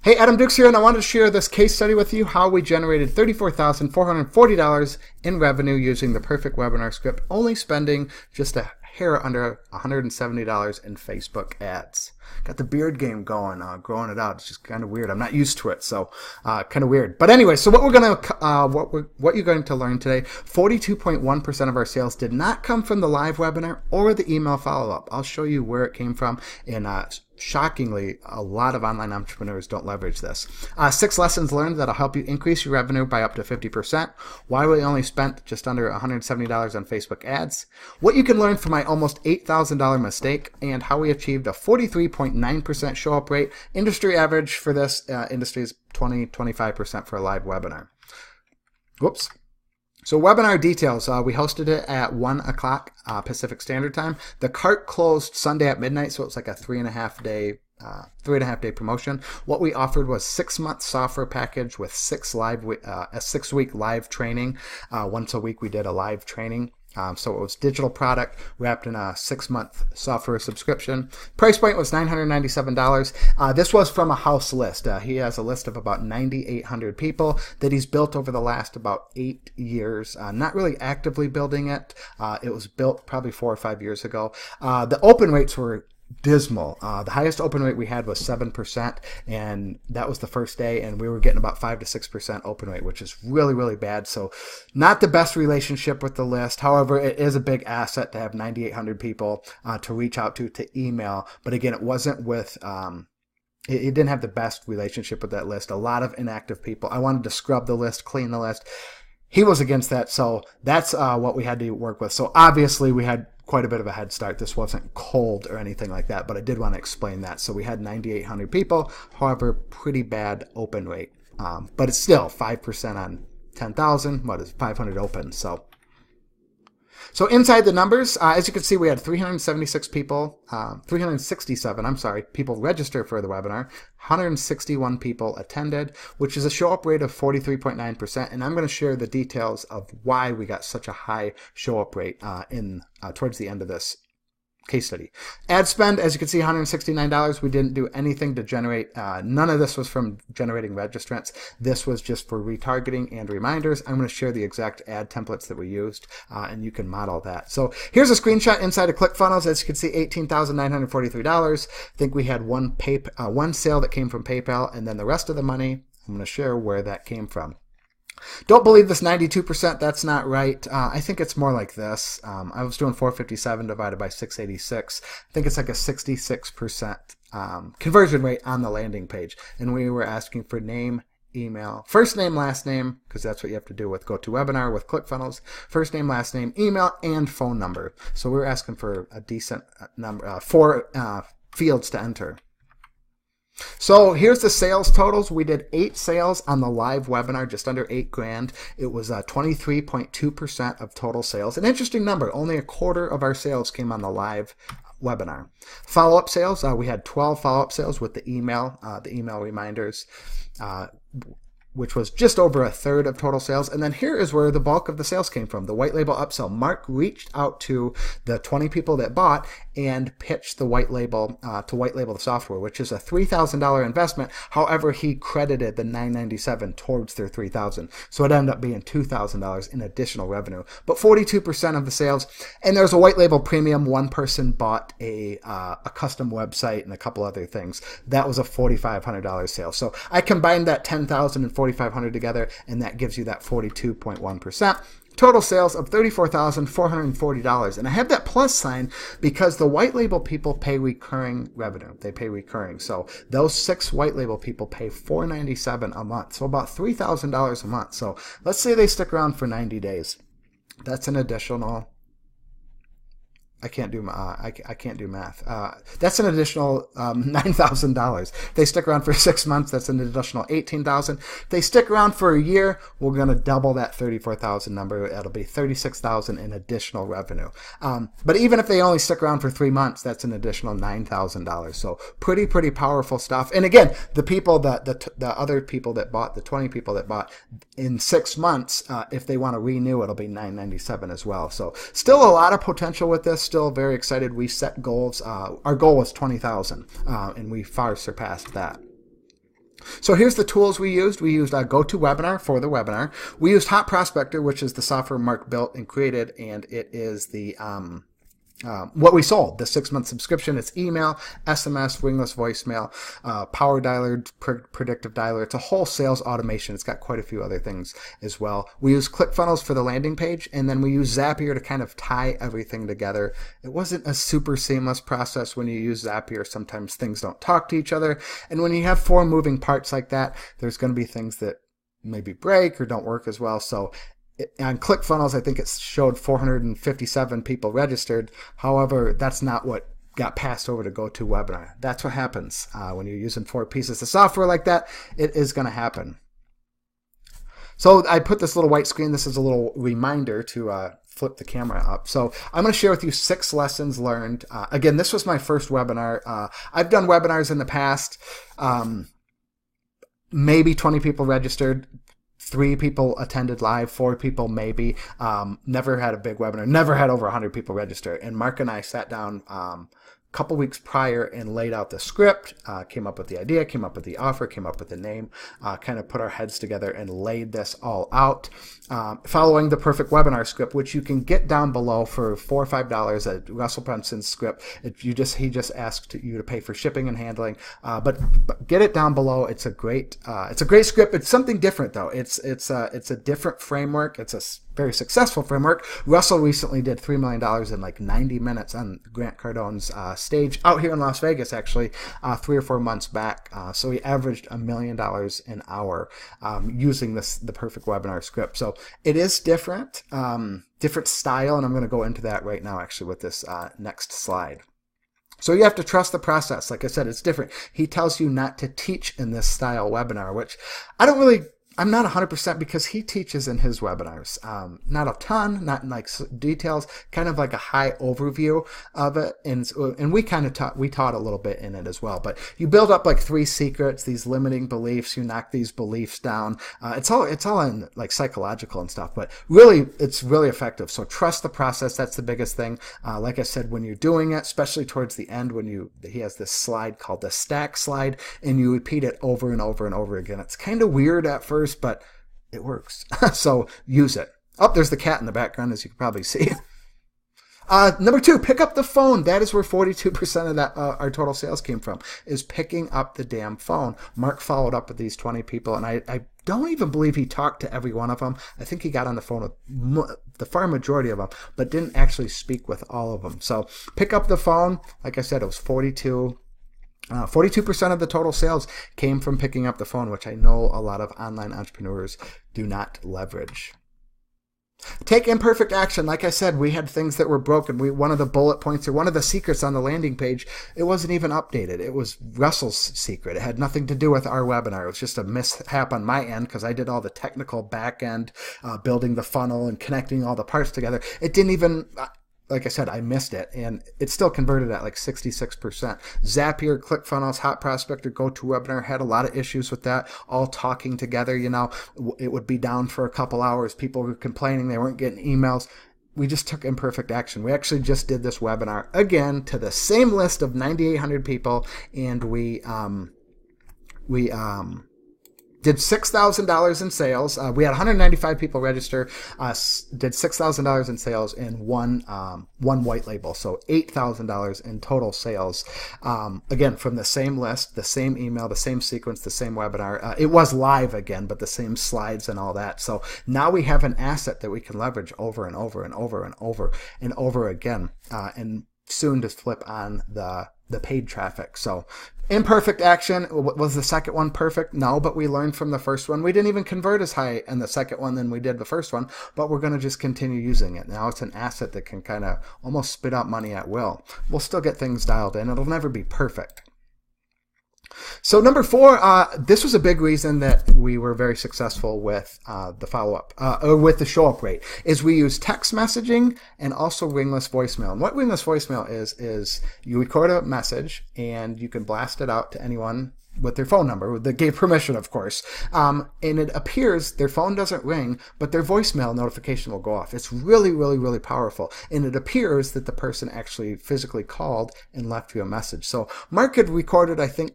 Hey, Adam Dukes here, and I wanted to share this case study with you, how we generated $34,440 in revenue using the Perfect webinar script, only spending just a hair under $170 in Facebook ads. Got the beard game going, growing it out. It's just kind of weird. I'm not used to it, so kind of weird. But anyway, so what you're going to learn today, 42.1% of our sales did not come from the live webinar or the email follow-up. I'll show you where it came from, and shockingly, a lot of online entrepreneurs don't leverage this. 6 lessons learned that'll help you increase your revenue by up to 50%. Why we only spent just under $170 on Facebook ads. What you can learn from my almost $8,000 mistake, and how we achieved a 43.9% show-up rate. Industry average for this industry is 20-25% for a live webinar. Whoops. So webinar details, we hosted it at 1 o'clock Pacific Standard Time. The cart closed Sunday at midnight, so it's like a 3.5 day promotion. What we offered was 6-month software package with a 6-week live training. Once a week we did a live training. So it was digital product wrapped in a 6-month software subscription. Price point was $997. This was from a house list. He has a list of about 9,800 people that he's built over the last about 8 years. Not really actively building it. It was built probably 4 or 5 years ago. The open rates were dismal. The highest open rate we had was 7%, and that was the first day, and we were getting about 5 to 6% open rate, which is really, really bad. So not the best relationship with the list. However, it is a big asset to have 9,800 people to reach out to email. But again, it wasn't with it didn't have the best relationship with that list. A lot of inactive people. I wanted to scrub the list, clean the list. He was against that, so that's what we had to work with. So obviously we had quite a bit of a head start. This wasn't cold or anything like that, but I did want to explain that. So we had 9,800 people, however, pretty bad open rate. But it's still 5% on 10,000. What is 500 open? So inside the numbers, as you can see, we had 367 people register for the webinar. 161 people attended, which is a show-up rate of 43.9%. And I'm going to share the details of why we got such a high show-up rate towards the end of this case study. Ad spend, as you can see, $169. We didn't do anything to generate. None of this was from generating registrants. This was just for retargeting and reminders. I'm going to share the exact ad templates that we used, and you can model that. So here's a screenshot inside of ClickFunnels. As you can see, $18,943. I think we had one sale that came from PayPal, and then the rest of the money, I'm going to share where that came from. Don't believe this 92%. That's not right. I think it's more like this. I was doing 457 divided by 686. I think it's like a 66% conversion rate on the landing page. And we were asking for name, email, first name, last name, because that's what you have to do with GoToWebinar with ClickFunnels. First name, last name, email, and phone number. So we were asking for a decent number, 4 fields to enter. So here's the sales totals. We did 8 sales on the live webinar, just under $8,000. It was 23.2% of total sales. An interesting number. Only a quarter of our sales came on the live webinar. Follow-up sales. We had 12 follow-up sales with the email reminders, which was just over a third of total sales. And then here is where the bulk of the sales came from, the white label upsell. Mark reached out to the 20 people that bought and pitched the white label to white label the software, which is a $3,000 investment. However, he credited the $997 towards their $3,000. So it ended up being $2,000 in additional revenue. But 42% of the sales, and there's a white label premium. One person bought a custom website and a couple other things. That was a $4,500 sale. So I combined that $10,000 and $4,500 together, and that gives you that 42.1%. Total sales of $34,440. And I have that plus sign because the white label people pay recurring revenue. They pay recurring. So those 6 white label people pay $497 a month. So about $3,000 a month. So let's say they stick around for 90 days. That's an additional... I can't do math. That's an additional $9,000. If they stick around for 6 months, that's an additional $18,000. If they stick around for a year, we're going to double that $34,000 number. It'll be $36,000 in additional revenue. But even if they only stick around for 3 months, that's an additional $9,000. So pretty powerful stuff. And again, the people that the other people that bought, the 20 people that bought in 6 months, if they want to renew, it'll be $997 as well. So still a lot of potential with this. Still very excited. We set goals. Our goal was 20,000, and we far surpassed that. So here's the tools we used. We used GoToWebinar for the webinar. We used Hot Prospector, which is the software Mark built and created, and it is the what we sold, the 6-month subscription. It's email, SMS, ringless voicemail, power dialer, predictive dialer. It's a whole sales automation. It's got quite a few other things as well. We use ClickFunnels for the landing page, and then we use Zapier to kind of tie everything together. It wasn't a super seamless process when you use Zapier. Sometimes things don't talk to each other, and when you have 4 moving parts like that, there's going to be things that maybe break or don't work as well. So on ClickFunnels, I think it showed 457 people registered. However, that's not what got passed over to GoToWebinar. That's what happens when you're using 4 pieces of software like that. It is going to happen. So I put this little white screen. This is a little reminder to flip the camera up. So I'm going to share with you 6 lessons learned. Again, this was my first webinar. I've done webinars in the past. Maybe 20 people registered. 3 people attended live, 4 people maybe. Never had a big webinar, never had over 100 people register. And Mark and I sat down a couple weeks prior and laid out the script, came up with the idea, came up with the offer, came up with the name, kind of put our heads together and laid this all out. Following the Perfect webinar script, which you can get down below for $4 or $5 at Russell Brunson's script. He just asked you to pay for shipping and handling, but get it down below. It's a great script. It's something different though. It's a different framework. It's a very successful framework. Russell recently did $3 million in like 90 minutes on Grant Cardone's stage out here in Las Vegas, actually, 3 or 4 months back. So he averaged $1 million an hour using the Perfect webinar script. So it is different, different style, and I'm going to go into that right now, actually, with this next slide. So you have to trust the process. Like I said, it's different. He tells you not to teach in this style webinar, which I'm not 100% because he teaches in his webinars. Not a ton, not in like details, kind of like a high overview of it. And we kind of taught a little bit in it as well. But you build up like 3 secrets, these limiting beliefs, you knock these beliefs down. It's all in like psychological and stuff, but really, it's really effective. So trust the process. That's the biggest thing. Like I said, when you're doing it, especially towards the end, he has this slide called the stack slide, and you repeat it over and over and over again. It's kind of weird at first, but it works. So use it. Oh, there's the cat in the background, as you can probably see. Number 2, pick up the phone. That is where 42% of that our total sales came from, is picking up the damn phone. Mark followed up with these 20 people, and I don't even believe he talked to every one of them. I think he got on the phone with the far majority of them, but didn't actually speak with all of them. So pick up the phone. Like I said, it was 42% of the total sales came from picking up the phone, which I know a lot of online entrepreneurs do not leverage. Take imperfect action. Like I said, we had things that were broken. One of the bullet points, or one of the secrets on the landing page, it wasn't even updated. It was Russell's secret. It had nothing to do with our webinar. It was just a mishap on my end because I did all the technical back end, building the funnel and connecting all the parts together. It didn't even... Like I said, I missed it, and it still converted at like 66%. Zapier, ClickFunnels, Hot Prospector, GoToWebinar had a lot of issues with that, all talking together. You know, it would be down for a couple hours. People were complaining they weren't getting emails. We just took imperfect action. We actually just did this webinar again to the same list of 9,800 people, and we did $6,000 in sales. We had 195 people register. Did $6,000 in sales in one white label, so $8,000 in total sales. Again, from the same list, the same email, the same sequence, the same webinar. It was live again, but the same slides and all that. So now we have an asset that we can leverage over and over and over and over and over again, and soon to flip on the paid traffic. So imperfect action. Was the second one perfect? No, but we learned from the first one. We didn't even convert as high in the second one than we did the first one, but we're going to just continue using it. Now it's an asset that can kind of almost spit out money at will. We'll still get things dialed in. It'll never be perfect. So number 4, this was a big reason that we were very successful with the follow-up, or with the show-up rate, is we use text messaging and also ringless voicemail. And what ringless voicemail is you record a message and you can blast it out to anyone with their phone number, that gave permission, of course. And it appears their phone doesn't ring, but their voicemail notification will go off. It's really, really, really powerful. And it appears that the person actually physically called and left you a message. So Mark had recorded, I think,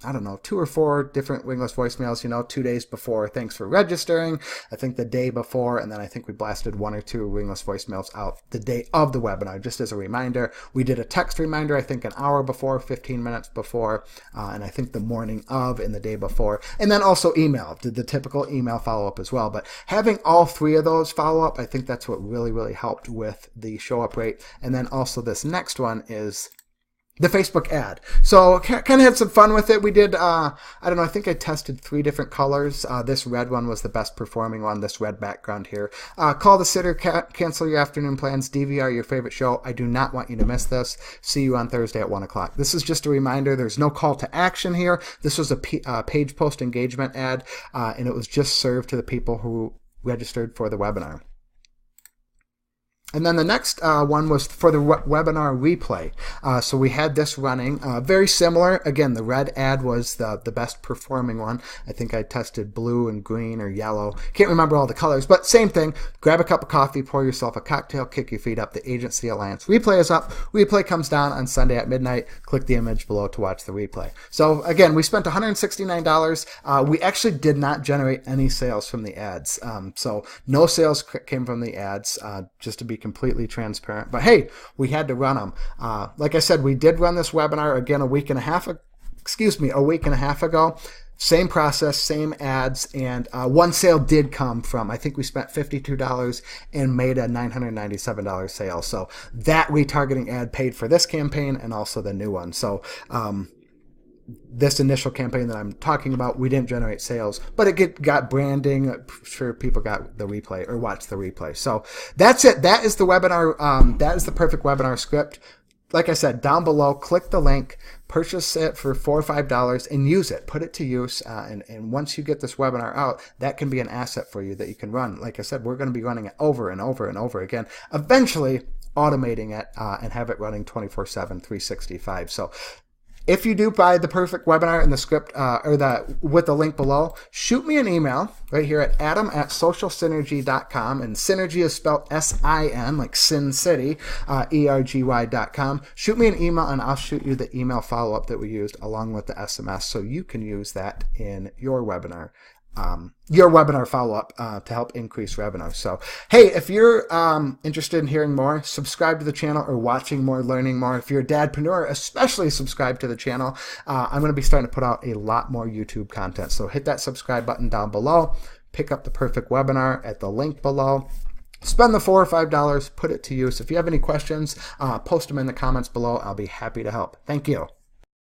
I don't know, 2 or 4 different wingless voicemails, 2 days before. Thanks for registering. I think the day before, and then I think we blasted 1 or 2 wingless voicemails out the day of the webinar, just as a reminder. We did a text reminder, I think an hour before, 15 minutes before, and I think the morning of and the day before. And then also email, did the typical email follow-up as well. But having all 3 of those follow-up, I think that's what really, really helped with the show-up rate. And then also this next one is the Facebook ad. So kind of had some fun with it. We did, I don't know, I think I tested 3 different colors. This red one was the best performing one, this red background here. Call the sitter, cancel your afternoon plans, DVR your favorite show. I do not want you to miss this. See you on Thursday at 1 o'clock. This is just a reminder. There's no call to action here. This was a page post engagement ad, and it was just served to the people who registered for the webinar. And then the next one was for the webinar replay. So we had this running, very similar. Again, the red ad was the best performing one. I think I tested blue and green or yellow. Can't remember all the colors, but same thing. Grab a cup of coffee, pour yourself a cocktail, kick your feet up. The Agency Alliance replay is up. Replay comes down on Sunday at midnight. Click the image below to watch the replay. So again, we spent $169. We actually did not generate any sales from the ads. So no sales came from the ads, just to be completely transparent. But hey, we had to run them. Like I said, we did run this webinar again a week and a half ago. Same process, same ads, and 1 sale did come from, I think we spent $52 and made a $997 sale. So that retargeting ad paid for this campaign and also the new one. So this initial campaign that I'm talking about, we didn't generate sales, but it got branding. I'm sure people got the replay or watched the replay. So that's it. That is the webinar. That is the perfect webinar script. Like I said, down below, click the link, purchase it for $4 or $5 and use it. Put it to use. And once you get this webinar out, that can be an asset for you that you can run. Like I said, we're going to be running it over and over and over again, eventually automating it and have it running 24/7, 365. So if you do buy the perfect webinar and the script with the link below, shoot me an email right here at adam@socialsynergy.com, and synergy is spelled S-I-N, like Sin City, ERGY.com. Shoot me an email and I'll shoot you the email follow-up that we used along with the SMS so you can use that in your webinar. Your webinar follow-up to help increase revenue. So, hey, if you're interested in hearing more, subscribe to the channel or watching more, learning more. If you're a dadpreneur, especially subscribe to the channel. I'm going to be starting to put out a lot more YouTube content. So hit that subscribe button down below. Pick up the perfect webinar at the link below. Spend the $4 or $5, put it to use. If you have any questions, post them in the comments below. I'll be happy to help. Thank you.